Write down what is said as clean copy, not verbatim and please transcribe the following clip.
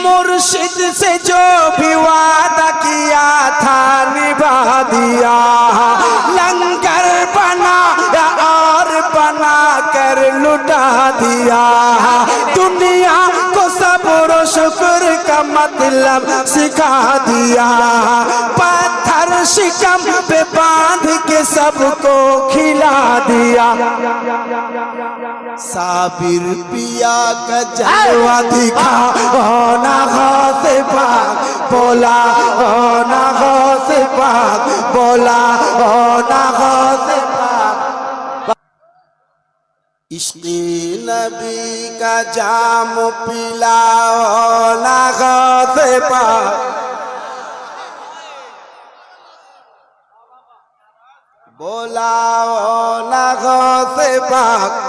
मुर्शिद से जो भी वादा किया था निभा दिया। लंगर बनाया और बना कर लुटा दिया। दुनिया को सब्र शुक्र का मतलब सिखा दिया। पत्थर शिकम पे बांध के सबको खिला दिया। साबिर पिया का जलवा दिखा ना गौसे पाक बोला, ना गौसे पाक बोला, ना गौसे पाक। इश्क़े नबी का जाम पिलाओ ना गौसे पाक बोला, ना गौसे पाक।